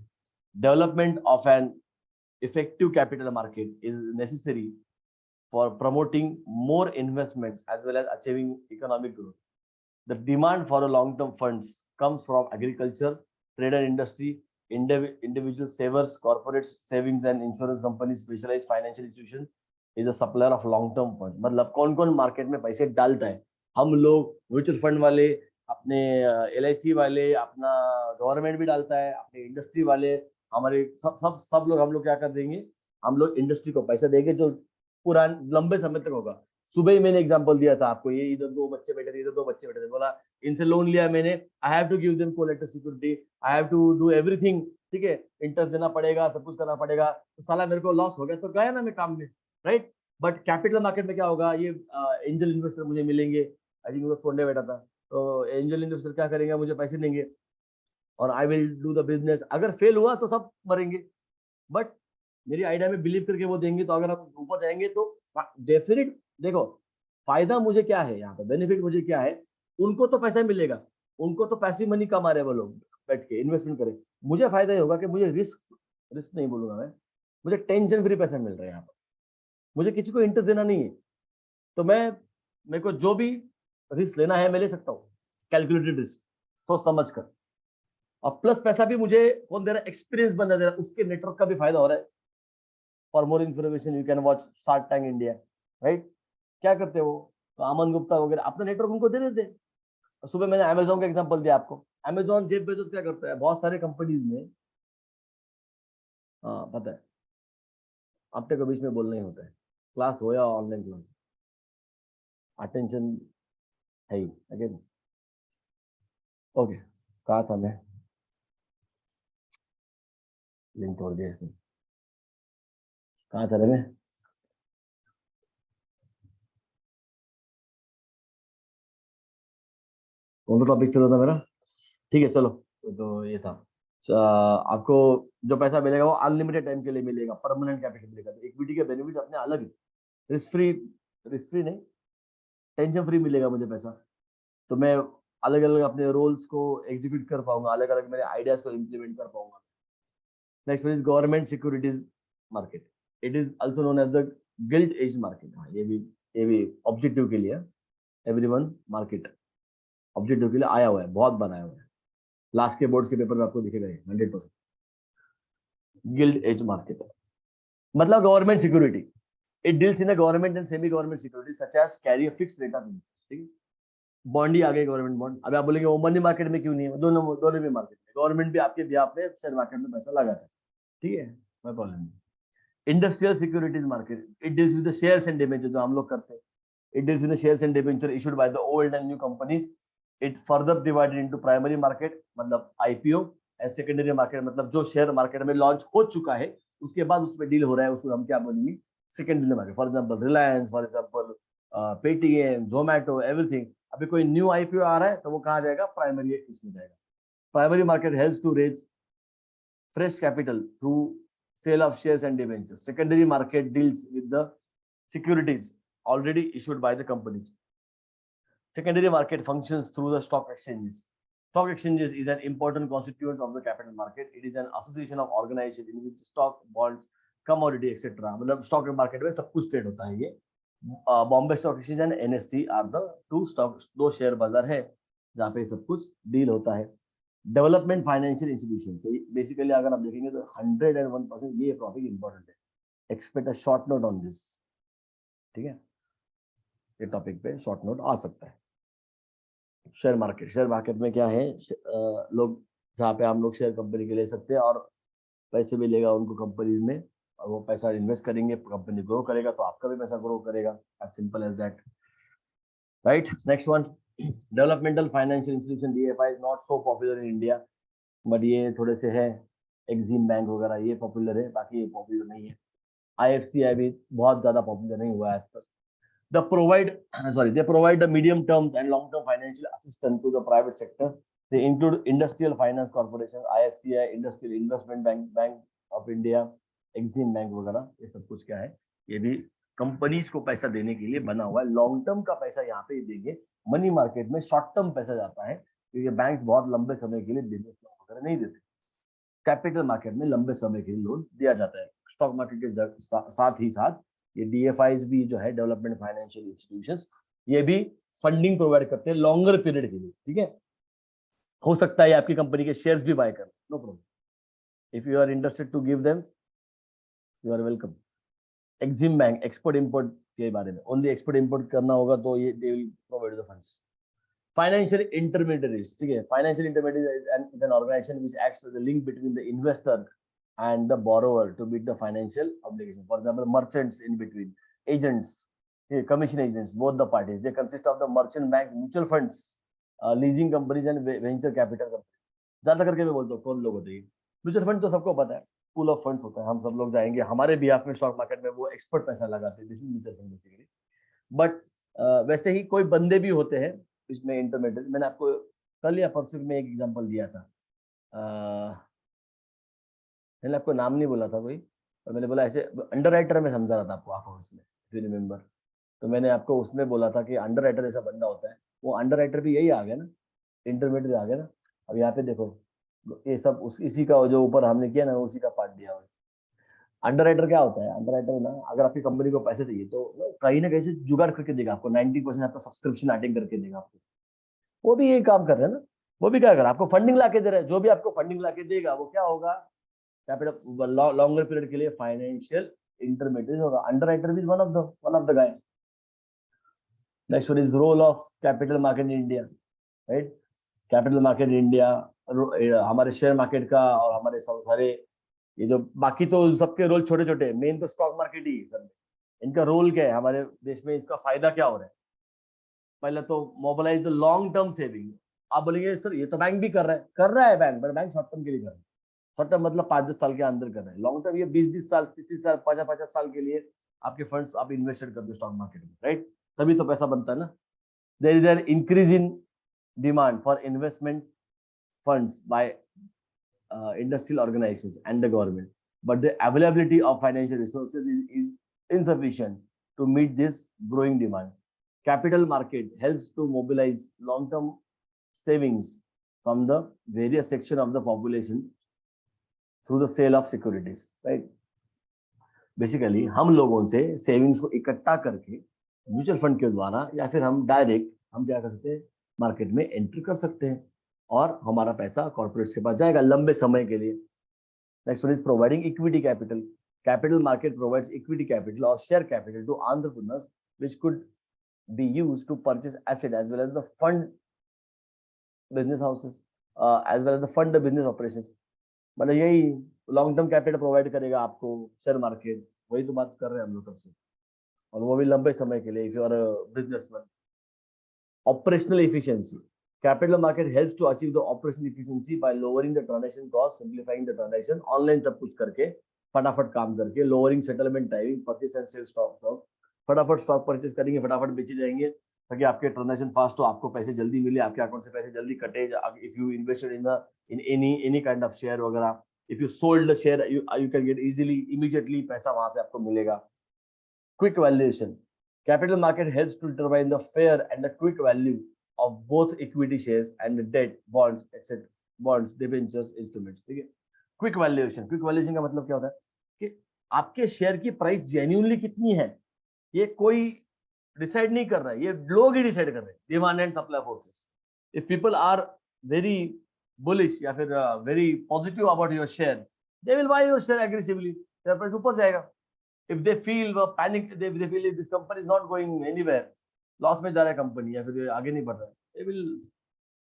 Development of an effective capital market is necessary for promoting more investments as well as achieving economic growth. The demand for a long-term funds comes from agriculture, trade and industry, individual savers, corporate savings and insurance companies, specialized financial institution is a supplier of long-term funds. मतलब कौन-कौन market में पैसे डालता है? हम लोग mutual fund वाले, अपने LIC वाले, अपना गवर्नमेंट भी डालता है, अपने इंडस्ट्री वाले, हमारे सब लोग हम लोग क्या कर देंगे? हम लोग इंडस्ट्री को पैसा देंगे जो पुरान लंबे समय तक होगा। सुबह ही मैंने एग्जांपल दिया था आपको, ये इधर 2 बच्चे बैठे थे, इधर 2 बच्चे बैठे थे, बोला इनसे लोन लिया मैंने, I have to give them collateral security, I have to do everything, ठीक है, इंटरेस्ट देना पड़ेगा, सब कुछ करना पड़ेगा, तो साला मेरे को लॉस हो गया तो गया ना मैं काम में, राइट। बट कैपिटल मार्केट में क्या होगा, ये एंजल इन्वेस्टर मुझे मिलेंगे, आई थिंक वो छोड़ने बैठा था, तो एंजल इन्वेस्टर क्या करेंगे, मुझे पैसे देंगे और I will do the business. अगर फेल हुआ तो सब मरेंगे, बट मेरी आइडिया में बिलीव करके वो देंगे, तो अगर हम ऊपर जाएंगे तो डेफिनेट, देखो फायदा मुझे क्या है यहाँ पे, बेनिफिट मुझे क्या है, उनको तो पैसा मिलेगा, उनको तो पैसिव मनी कमा रहे वो लोग बैठ के इन्वेस्टमेंट करें, मुझे फायदा ये होगा कि मुझे रिस्क नहीं बोलूंगा मैं, मुझे टेंशन फ्री पैसा मिल रहा है यहाँ पर, मुझे किसी को इंटरेस्ट देना नहीं है, तो मेरे को जो भी रिस्क लेना है मैं ले सकता हूँ, कैलकुलेटेड रिस्क, सोच समझ कर, और प्लस पैसा भी मुझे कौन दे रहा है, एक्सपीरियंस बंदा दे रहा है, उसके नेटवर्क का भी फायदा हो रहा है। For more information you can watch shark tank India, right. क्या करते हो, तो अमन गुप्ता वगैरह अपना नेटवर्क उनको दे देते हैं। सुबह मैंने अमेजोन का एग्जांपल दिया आपको, अमेजोन जेफ बेजोस क्या करता है, बहुत सारे कंपनीज में, हाँ पता है, हफ्ते के बीच में बोलना ही होता है, क्लास हो या ऑनलाइन क्लास, अटेंशन है ही अगेन। ओके, कहा था मैं, लिंक तोड़ दिया इसने, कहा था मैं, कौन सा टॉपिक चल रहा था मेरा, ठीक है चलो, तो ये था, आपको जो पैसा मिलेगा वो अनलिमिटेड टाइम के लिए मिलेगा, परमानेंट कैपिटल मिलेगा। तो इक्विटी के बेनिफिट्स अपने अलग है, रिस्क फ्री नहीं, टेंशन फ्री मिलेगा मुझे पैसा, तो मैं अलग अलग अपने रोल्स को एग्जीक्यूट कर पाऊंगा, अलग अलग मेरे आइडियाज को इम्प्लीमेंट कर पाऊंगा। Next is government securities market, it is also known as the gilt edge market. हाँ ये भी ऑब्जेक्टिव के लिए, एवरीवन मार्केट ऑब्जेक्टिव के लिए आया हुआ है, बहुत बनाया हुआ है, लास्ट के बोर्ड्स के पेपर में आपको दिखेगा 100%। गिल्ड एज मार्केट मतलब government security, it deals in a government and semi government security such as carry a fixed rate of interest, ठीक है, बॉन्ड ही आ गए गवर्नमेंट बॉन्ड। अब आप बोलेंगे वो मनी मार्केट में क्यों नहीं है, दोनों भी मार्केट में, गवर्नमेंट भी आपके ब्याह पे शेयर मार्केट में पैसा लगाता है, ठीक है, कोई प्रॉब्लम नहीं। Industrial securities market, it deals with the shares and debenture, जो हम लोग करते हैं, it deals with the shares and debenture issued by the old and new companies. It further divided into primary market मतलब IPO and secondary market मतलब जो share market में launch हो चुका है उसके बाद उसमें डील हो रहा है, उसको हम क्या बोलेंगे, secondary market. For example Reliance, for example Paytm, Zomato, everything. अभी कोई न्यू IPO आ रहा है तो वो कहाँ जाएगा, प्राइमरी इसमें जाएगा। Primary market helps to raise fresh capital through sale of shares and debentures. Secondary market deals with the securities already issued by the companies. Secondary market functions through the stock exchanges. Stock exchanges is an important constituent of the capital market. It is an association of organization in which stock, bonds, commodity, etc. मतलब stock market में सब कुछ trade होता है ये। Bombay stock exchange and NSE are the दो share बाजार है जहाँ पे सब कुछ डील होता है। डेवलपमेंट फाइनेंशियल इंस्टीट्यूशन, तो बेसिकली अगर आप देखेंगे तो 101% ये टॉपिक इंपॉर्टेंट है, expect a short note on this, ठीक है, ये टॉपिक पे शॉर्ट नोट आ सकता है। शेयर मार्केट में क्या है, लोग जहाँ पे हम लोग शेयर कंपनी के ले सकते हैं और पैसे भी लेगा उनको कंपनी में, और वो पैसा इन्वेस्ट करेंगे, कंपनी ग्रो करेगा तो आपका भी पैसा ग्रो करेगा, as simple as that, right. Next one, developmental financial institution DFI is not so popular in India, but ये थोड़े से है, एक्सिम बैंक वगैरह ये पॉपुलर है, बाकी ये पॉपुलर नहीं है। IFCI भी बहुत ज्यादा पॉपुलर नहीं हुआ है। They provide the medium term and long term financial assistance to the private sector. They include Industrial Finance Corporation, IFCI, Industrial Investment Bank of India, Exim bank वगैरह, ये सब कुछ क्या है, ये भी कंपनीज को पैसा देने के लिए बना हुआ है। लॉन्ग टर्म का पैसा यहाँ पे देंगे, मनी मार्केट में शॉर्ट टर्म पैसा जाता है, क्योंकि बैंक बहुत लंबे समय के लिए बिजनेस लोन वगैरह नहीं देते। कैपिटल मार्केट में लंबे समय के लिए लोन दिया जाता है। स्टॉक मार्केट के साथ ही साथ ये डीएफआईज भी जो है, डेवलपमेंट फाइनेंशियल इंस्टीट्यूशंस, ये भी फंडिंग प्रोवाइड करते हैं लॉन्गर पीरियड के लिए। ठीक है, हो सकता है आपकी कंपनी के शेयर्स भी बाय कर, no problem. If you are interested to give them, you are welcome. Exim bank export import के बारे में, ओनली एक्सपोर्ट इंपोर्ट करना होगा तो ये they will provide the funds. Financial intermediaries, ठीक है, financial intermediary is an organisation which acts as the link between the investor and the borrower to meet the financial obligation. For example, merchants in between, agents, commission agents, both the parties. They consist of the merchant banks, mutual funds, leasing companies and venture capital companies. ज्यादा करके मैं बोलता हूँ कौन लोग होते हैं। Mutual fund तो सबको पता है, पूल ऑफ फंड्स होता है, हम सब लोग जाएंगे हमारे बिहाफ में स्टॉक मार्केट में, वो एक्सपर्ट पैसा लगाते हैं, this is mutual fund basically. But वैसे ही कोई बंदे भी होते हैं इसमें इंटरमीडिएट। मैंने आपको कल या परसों में एक एग्जांपल दिया था, मैंने आपको नाम नहीं बोला था कोई, और मैंने बोला ऐसे अंडर राइटर में समझा रहा था आपको अकाउंट्स में, इफ यू रिमेंबर। तो मैंने आपको उसमें बोला था कि अंडर राइटर ऐसा बंदा होता है, वो अंडर राइटर भी यही आ गया ना, इंटरमीडिएट आ गया ना। अब यहाँ पे देखो, ये सब इसी का जो ऊपर हमने किया ना, उसी का पार्ट दिया हुआ है। अंडर राइटर क्या होता है? अंडर राइटर ना, अगर आपकी कंपनी को पैसे चाहिए तो कहीं ना कहीं से जुगाड़ करके देगा आपको, 90% आपका सब्सक्रिप्शन अटेंड करके देगा आपको। वो भी यही काम कर रहे हैं ना, वो भी क्या कर रहा है, आपको फंडिंग ला के दे रहा है। जो भी आपको फंडिंग ला के देगा वो क्या होगा, कैपिटल लॉन्गर पीरियड के लिए फाइनेंशियल इंटरमीडिएट होगा। अंडरराइटर भी one of the guy. Next one is role of capital market in India, right. Capital market in India, हमारे शेयर मार्केट का और हमारे सारे ये जो बाकी तो सबके रोल छोटे छोटे, मेन तो स्टॉक मार्केट ही है। इनका रोल क्या है हमारे देश में, इसका फायदा क्या हो रहा है? पहले तो मोबिलाइज लॉन्ग टर्म सेविंग। आप बोलेंगे सर ये तो बैंक भी कर रहा है बैंक, पर बैंक शॉर्ट टर्म के लिए कर रहा है। शॉर्ट टर्म मतलब 5-10 साल के अंदर कर रहे हैं। लॉन्ग टर्म ये 20-20 साल, 30 साल, 50-50 साल के लिए आपके फंड्स आप इन्वेस्टेड करते हो स्टॉक मार्केट में, राइट। तभी तो पैसा बनता है ना। There is an increase in demand for investment funds by industrial organizations and the government, but the availability of financial resources is insufficient to meet this growing demand. Capital market helps to mobilize long-term savings from the various section of the population through the sale of securities, right? Basically हम लोगों से savings को इकट्ठा करके mutual fund के द्वारा या फिर हम डायरेक्ट हम क्या कर सकते हैं, मार्केट में एंट्री कर सकते हैं और हमारा पैसा कॉर्पोरेट्स के पास जाएगा लंबे समय के लिए। Next one is providing equity capital. Capital market provides equity capital और share capital to entrepreneurs which could be used to purchase asset as well as the fund business houses as well as the fund the business operations। मतलब यही long term capital provide करेगा आपको share market, वही तो बात कर रहे हैं हम लोग कब से, और वो भी लंबे समय के लिए। If you are businessman. Operational efficiency, capital market helps to achieve the operational efficiency by lowering the transaction cost, simplifying the transaction, online सब कुछ करके फटाफट काम करके, lowering settlement timing, purchase and sale stock, फटाफट स्टॉक परचेस करेंगे, फटाफट बेचे जाएंगे ताकि आपके ट्रांजैक्शन फास्ट हो, आपको पैसे जल्दी मिले, आपके अकाउंट से पैसे जल्दी कटे। If you invested in any kind of share वगैरह, if you sold the share you can get easily immediately पैसा वहां से आपको मिलेगा। Quick valuation, capital market helps to determine the fair and the quick value of both equity shares and debt bonds etcetera, bonds, debentures, instruments. ठीक है, quick valuation. Quick valuation का मतलब क्या होता है कि आपके शेयर की प्राइस जेन्युइनली कितनी है, ये कोई डिसाइड नहीं कर रहा है, ये लोग ही डिसाइड कर रहे हैं, demand and supply forces. If people are very bullish या फिर very positive about your share, they will buy your share aggressively, share price ऊपर जाएगा। If they feel panic, they feel this company is not going anywhere, loss में जा रहा है company या फिर आगे नहीं बढ़ रहा है, दे विल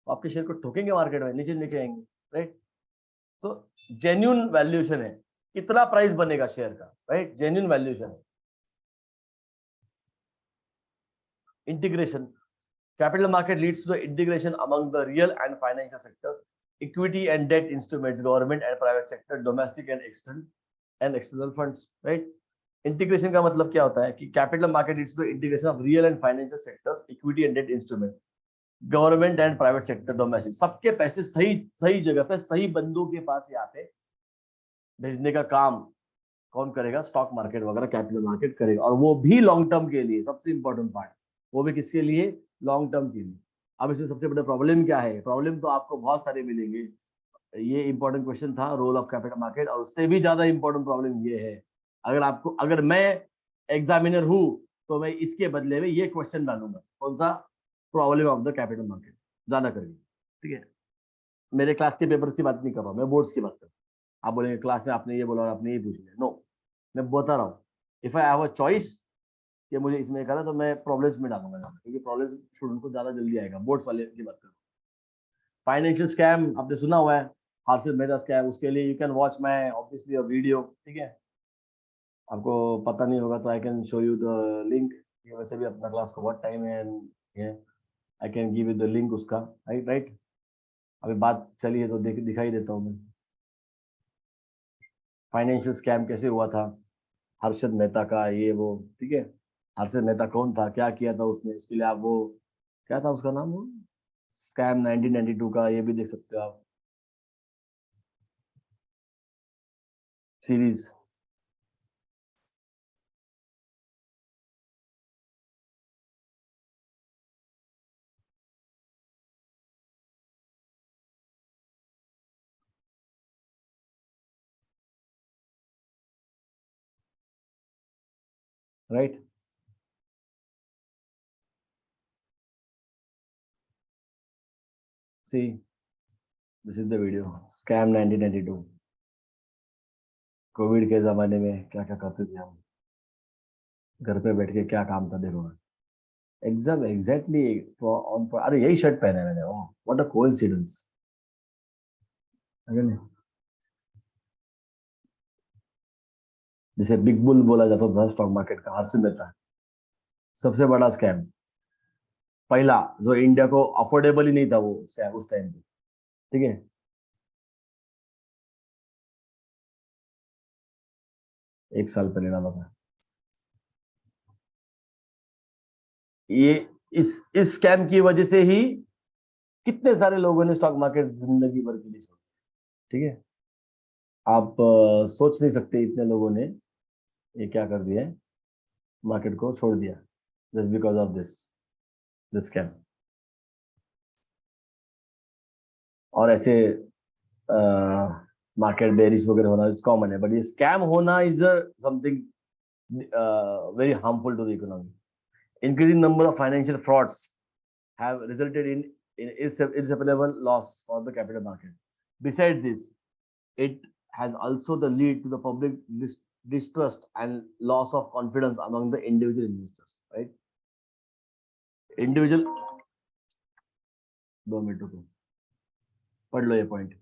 आपके शेयर को ठोकेंगे मार्केट में, नीचे लेके आएंगे, राइट। तो जेन्युइन वैल्यूएशन है, कितना प्राइस बनेगा शेयर का, राइट, जेन्युइन वैल्यूएशन है। Integration. Capital market leads to the integration among the real and financial sectors, equity and debt instruments, government and private sector, domestic and external funds, right? Integration का मतलब क्या होता है कि capital market leads to the integration of real and financial sectors, equity and debt instrument, government and private sector, domestic, सबके पैसे सही जगह पे सही बंदों के पास यहाँ पे भेजने का काम कौन करेगा? स्टॉक मार्केट वगैरह, कैपिटल मार्केट करेगा, और वो भी लॉन्ग टर्म के लिए। सबसे इंपॉर्टेंट पार्ट, वो भी किसके लिए? लॉन्ग टर्म के लिए। अब इसमें सबसे बड़ा प्रॉब्लम क्या है? प्रॉब्लम तो आपको बहुत सारे मिलेंगे। ये इंपॉर्टेंट क्वेश्चन था, रोल ऑफ कैपिटल मार्केट, और उससे भी ज्यादा इंपॉर्टेंट प्रॉब्लम ये है, अगर मैं एग्जामिनर हूं तो मैं इसके बदले में ये क्वेश्चन डालूंगा। कौन सा? Problem of the capital market, ज्यादा करिए। ठीक है, मेरे क्लास के पेपर की बात नहीं कर रहा हूँ, मैं बोर्ड्स की बात कर रहा हूँ। आप बोलेंगे क्लास में आपने ये बोला और आपने ये पूछ लिया। नो, मैं बता रहा हूँ, if I have a choice कि मुझे इसमें करना, तो मैं प्रॉब्लम्स में डालूंगा ज्यादा, क्योंकि प्रॉब्लम्स स्टूडेंट को ज्यादा जल्दी आएगा। बोर्ड्स वाले की बात कर। फाइनेंशियल स्कैम आपने सुना हुआ है, हर्षित मेहता स्कैम, उसके लिए you can watch my obviously a video. ठीक है, आपको पता नहीं होगा तो I can show you the link. वैसे भी अपना क्लास को बहुत टाइम है, and I can give you the link उसका। राइट राइट, अभी बात चली है तो दिखाई देता हूँ मैं। फाइनेंशियल स्कैम कैसे हुआ था हर्षद मेहता का, ये वो। ठीक है, हर्षद मेहता कौन था, क्या किया था उसने, उसके लिए आप वो, क्या था उसका नाम, वो स्कैम 1992 का, ये भी देख सकते हो आप, series. Right, see this is the video, scam 1992। Covid के जमाने में क्या क्या करते थे हम, घर पे बैठ के क्या काम था, देखो। Exam exactly on. अरे यही शर्ट पहना है मैंने, ओ व्हाट अ कोइंसिडेंस। जिसे बिग बुल बोला जाता था स्टॉक मार्केट का, हर्षद मेहता, सबसे बड़ा स्कैम, पहला, जो इंडिया को अफोर्डेबल ही नहीं था वो उस टाइम पे। ठीक है, एक साल पहले डाला था ये। इस स्कैम की वजह से ही कितने सारे लोगों ने स्टॉक मार्केट जिंदगी भर के लिए छोड़ा। ठीक है, आप सोच नहीं सकते इतने लोगों ने ये क्या कर दिया है, मार्केट को छोड़ दिया, just because of this scam. और ऐसे मार्केट बेरिश वगैरह होना कॉमन है, बट ये स्कैम होना is something very harmful to the economy. Increasing number of financial frauds have resulted in irreparable loss for the capital market. Besides this, it has also the lead to the public distrust and loss of confidence among the individual investors. Right? Individual, 2 minute रुको, पढ़ लो ये point.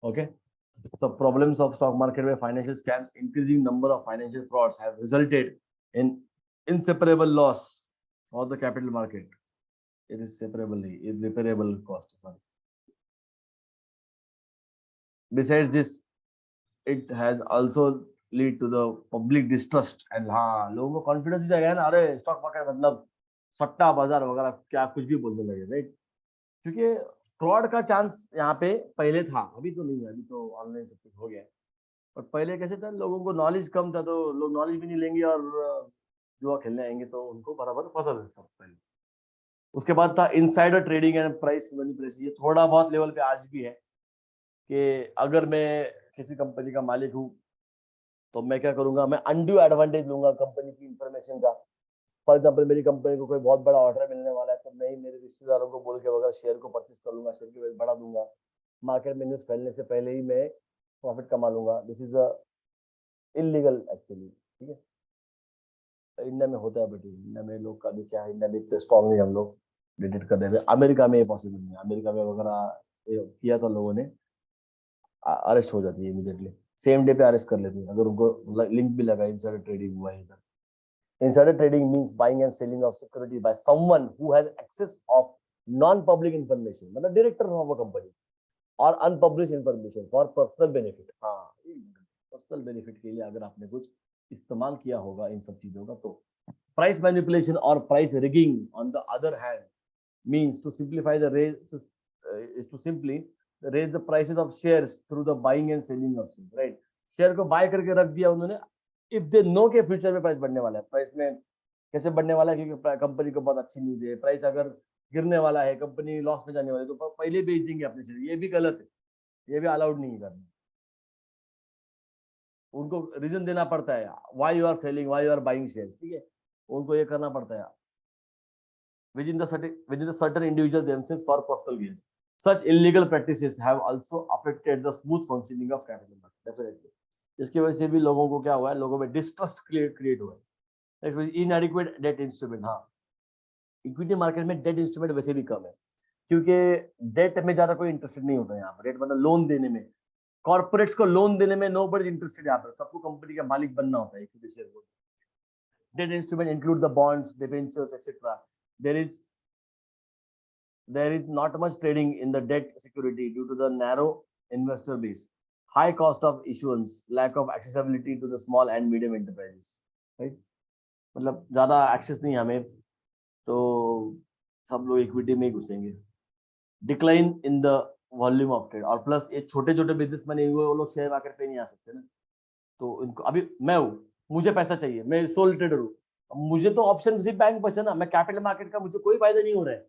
Okay. So problems of stock market where financial scams, increasing number of financial frauds have resulted in inseparable loss for the capital market. Irreparable cost. Sorry. Besides this, it has also lead to the public distrust and हाँ, लोगों को confidence ही गया ना, अरे stock market मतलब सट्टा बाजार वगैरह क्या कुछ भी बोलने लगे, राइट? क्योंकि फ्रॉड का चांस यहाँ पे पहले था, अभी तो नहीं है, अभी तो ऑनलाइन सब कुछ हो गया है। और पहले कैसे था, लोगों को नॉलेज कम था, तो लोग नॉलेज भी नहीं लेंगे और जुआ खेलने आएंगे तो उनको बराबर फसल सब पहले। उसके बाद था insider trading and price manipulation. ये थोड़ा बहुत लेवल पे आज भी है कि अगर मैं किसी कंपनी का मालिक हूँ तो मैं क्या करूंगा, मैं अनड्यू एडवांटेज लूंगा कंपनी की इंफॉर्मेशन का। फॉर एग्जाम्पल, मेरी कंपनी को कोई बहुत बड़ा ऑर्डर मिलने वाला है तो मैं ही मेरे रिश्तेदारों को बोल के वगैरह शेयर को परचेज कर लूंगा, शेयर की वैल्यू बढ़ा दूंगा, मार्केट में न्यूज फैलने से पहले ही मैं प्रॉफिट कमा लूंगा। दिस इज इलीगल एक्चुअली, ठीक है। इंडिया में होता है, बट इंडिया में लोग का भी क्या है, इंडिया में इतने स्ट्रॉन्ग नहीं हम लोग डिटेक्ट कर रहे थे। अमेरिका में ये पॉसिबल नहीं है, अमेरिका में वगैरह किया था लोगों ने, अरेस्ट हो जाती है इमीडिएटली, सेम डे पे अरेस्ट कर लेते हैं अगर उनको लिंक भी लगा इनसाइडर ट्रेडिंग हुआ है इधर। Insider trading means buying and selling of security by someone who has access of non-public information, मतलब director of a company, और unpublished information for personal benefit। हाँ, पर्सनल बेनिफिट के लिए अगर आपने कुछ इस्तेमाल किया होगा इन सब चीजों का तो। प्राइस मैनिपुलेशन और price rigging on the other hand means to simplify the raise is to simply raise the prices of shares through the buying and selling options, right? Share को बाय करके रख दिया उन्होंने, इफ दे नो के future में price बढ़ने वाला है। प्राइस में कैसे बढ़ने वाला है, क्योंकि कंपनी को बहुत अच्छी न्यूज है, प्राइस अगर गिरने वाला है, कंपनी लॉस में जाने वाली है, तो पहले बेच देंगे अपने शेयर। ये भी गलत है, ये भी अलाउड नहीं करना। उनको रीजन देना पड़ता है, why you are selling, why you are buying shares, ठीक है, उनको ये करना पड़ता है within the certain individuals themselves for personal gains. Such illegal practices have also affected the smooth functioning of capital market. Definitely, इसकी वजह से भी लोगों को क्या हुआ है, लोगों में डिस्ट्रस्ट क्रिएट हुआ है। इनएडिक्वेट डेट इंस्ट्रूमेंट, हाँ, इक्विटी मार्केट में डेट इंस्ट्रूमेंट वैसे भी कम है, क्योंकि डेट में ज्यादा कोई इंटरेस्टेड नहीं होता है यहाँ पर। डेट मतलब लोन देने में, कॉर्पोरेट्स को लोन देने में नो बड़ी इंटरेस्टेड यहाँ पर, सबको कंपनी का मालिक बनना होता है इक्विटी शेयर को। Debt instrument include the bonds, debentures etcetera. There is not much trading in the debt security due to the narrow investor base, high cost of issuance, lack of accessibility to the small and medium enterprises, right? मतलब ज्यादा access नहीं हमें, तो सब लोग equity में ही घुसेंगे। Decline in the volume of trade, और प्लस ये छोटे छोटे बिजनेस मैन हुए, वो लोग शेयर मार्केट पे नहीं आ सकते ना, तो इनको, अभी मैं हूँ, मुझे पैसा चाहिए, मैं सोल ट्रेडर हूँ, मुझे तो ऑप्शन सिर्फ बैंक बचा ना, मैं कैपिटल मार्केट का मुझे कोई फायदा नहीं हो रहा है,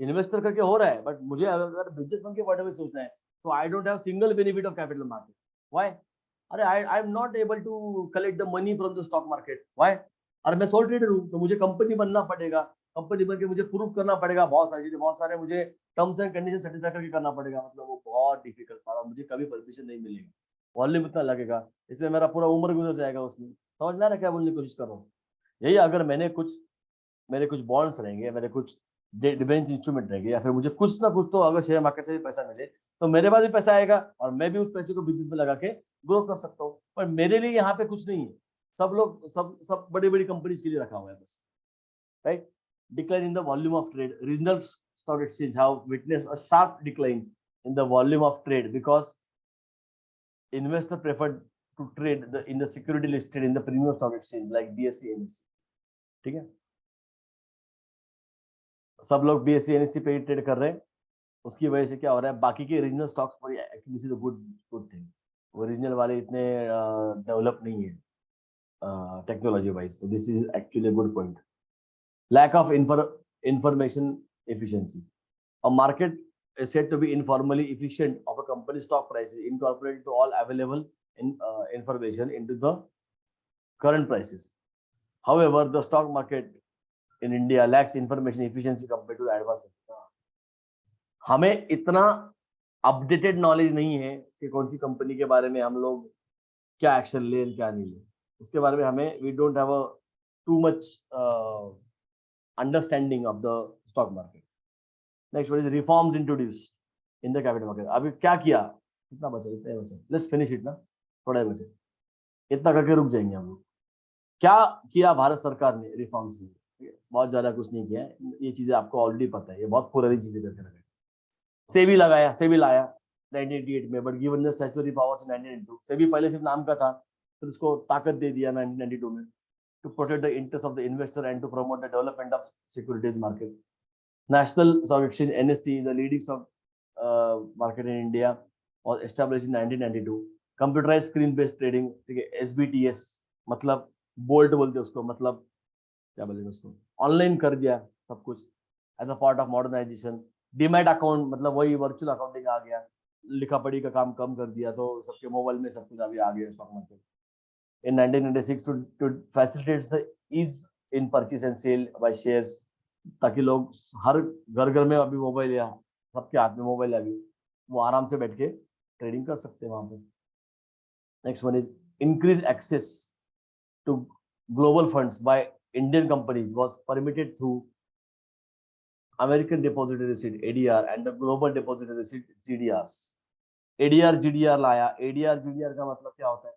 इन्वेस्टर करके हो रहा है, बट मुझे अगर बिजनेसमैन के पॉइंट ऑफ व्यू सोचना है तो I don't have single benefit of capital market. Why? अरे I am not able to collect the money from the stock market. Why? अरे मैं सोल ट्रेडर हूँ, तो मुझे कंपनी बनना पड़ेगा, कंपनी बन के मुझे प्रूव करना पड़ेगा बहुत सारी चीजें, बहुत सारे मुझे टर्म्स एंड कंडीशन सेटिस्फाई करके करना पड़ेगा, मतलब वो बहुत डिफिकल्ट सारा, मुझे कभी परमिशन नहीं मिलेगा, वॉल्यूम इतना लगेगा, इसमें मेरा पूरा उम्र गुजर जाएगा उसमें। समझ में आ रहा है क्या बोलने की कोशिश कर रहा हूँ? यही अगर मेरे कुछ बॉन्ड्स रहेंगे, मेरे कुछ डिबेंचर इंस्ट्रूमेंट रहेंगे, या फिर मुझे कुछ ना कुछ तो अगर शेयर मार्केट से पैसा मिले, तो मेरे पास भी पैसा आएगा और मैं भी उस पैसे को बिजनेस में लगा के ग्रो कर सकता हूँ। पर मेरे लिए यहाँ पे कुछ नहीं है, सब लोग सब बड़ी बड़ी कंपनीज के लिए रखा हुआ है बस, right? Decline in the volume of trade, regional stock exchange have witnessed a sharp decline in the volume of trade because investor preferred to trade in the security listed in the premium stock exchange like BSE NSE, ठीक है। सब लोग BSE NSE पे trade कर रहे हैं, उसकी वजह से क्या हो रहा है, बाकी के रीजनल स्टॉक्स पर actually this is a good thing, वो रीजनल वाले इतने डेवलप नहीं है टेक्नोलॉजी वाइज, तो this is actually a good point. Lack of information efficiency, a market is said to be informally efficient of a company stock prices incorporated to all available information into the current prices. However, the stock market in India lacks information efficiency compared to the advanced. हमें इतना updated knowledge नहीं है कि कौन सी company के बारे में हम लोग क्या एक्शन ले, क्या नहीं ले, उसके बारे में हमें we don't have a too much understanding of the stock market. Next one is reforms introduced in the capital market. अभी क्या किया, कितना बचा, इतना ही बचा, लेट्स फिनिश इट ना, थोड़ा ही बचे, इतना करके रुक जाएंगे हम लोग। क्या किया भारत सरकार ने रिफॉर्म्स में? बहुत ज्यादा कुछ नहीं किया है, ये चीजें आपको ऑलरेडी पता है, ये बहुत पुरानी चीजें करके रखे। सेबी लगाया, सेबी लाया 1988 में, but given the statutory powers in 1992, SEBI पहले सिर्फ नाम का था, फिर उसको ताकत दे दिया 1992 में, to protect the interest of the investor and to promote the development of securities market. National stock exchange NSE, the leading stock market in India और establish in 1992। Computerise screen based trading, ठीक है, SBTS मतलब bolt बोलते हैं उसको, मतलब क्या बोलेंगे उसको, ऑनलाइन कर दिया सब कुछ as a part of modernisation. Demat account मतलब वही वर्चुअल अकाउंटिंग आ गया, लिखा पढ़ी का काम कम कर दिया, तो सबके मोबाइल में सब कुछ अभी आ गया stock market. In 1996 to facilitate the ease in purchase and sale by shares, ताकि लोग हर घर घर में अभी मोबाइल या सबके हाथ में मोबाइल अभी वो आराम से बैठ के ट्रेडिंग कर सकते हैं वहां पे। Next one is increase access to global funds by Indian companies was permitted through American Depository Receipt (ADR) and the Global Depository Receipt (GDRs). ADR GDR लाया। ADR GDR का मतलब क्या होता है?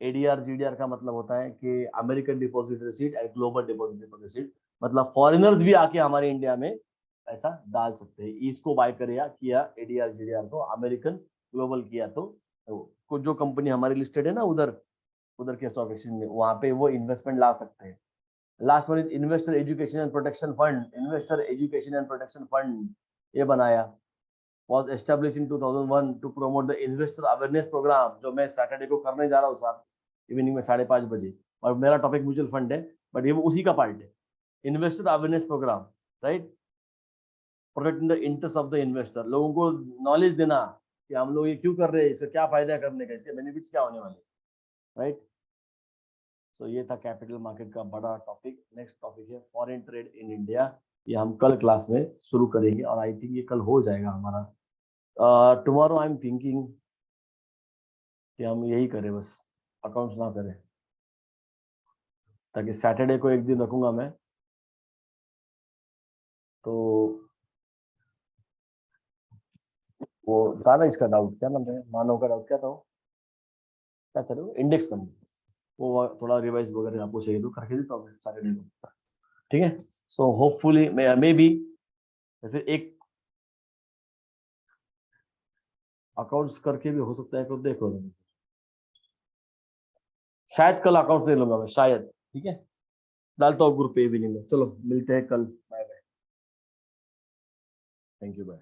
ADR GDR का मतलब होता है कि American deposit receipt and global deposit receipt, मतलब फॉरेनर्स भी आके हमारे इंडिया में पैसा डाल सकते हैं। इसको बाय किया ADR GDR को, अमेरिकन ग्लोबल किया तो कुछ जो कंपनी हमारी लिस्टेड है ना उधर के स्टॉक एक्सचेंज में, वहां पे वो इन्वेस्टमेंट ला सकते हैं। Last one is investor education and protection fund. Investor education and protection fund ये बनाया, was established in 2001 to promote the investor awareness program, जो मैं सैटरडे को करने जा रहा हूँ साथ इवनिंग में 5:30 बजे, और मेरा टॉपिक म्यूचुअल फंड है, बट ये उसी का पार्ट है। Investor awareness programme, right, protecting the interest of the investor, लोगों को नॉलेज देना कि हम लोग ये क्यों कर रहे हैं, इसका क्या फायदा करने का, इसके बेनिफिट्स क्या होने वाले, राइट। सो ये था कैपिटल मार्केट का बड़ा टॉपिक। नेक्स्ट टॉपिक है फॉरेन ट्रेड इन इंडिया, ये हम कल क्लास में शुरू करेंगे और आई थिंक ये कल हो जाएगा हमारा। टुमारो आई एम थिंकिंग कि हम यही करें, बस अकाउंट्स ना करें, ताकि सैटरडे को एक दिन रखूंगा मैं। तो वो था ना इसका डाउट, क्या नाम है मानव का डाउट, क्या था वो, क्या चलो इंडेक्स फंड, वो थोड़ा रिवाइज वगैरह आपको चाहिए तो करके देता हूँ सैटरडे को, ठीक है। सो होपफुली मे बी जैसे एक अकाउंट्स करके भी हो सकता है, तो देखो शायद कल अकाउंट्स दे लूंगा मैं शायद, ठीक है, डालता हूँ ग्रुप पे इवनिंग में। चलो मिलते हैं कल, bye bye, thank you, bye.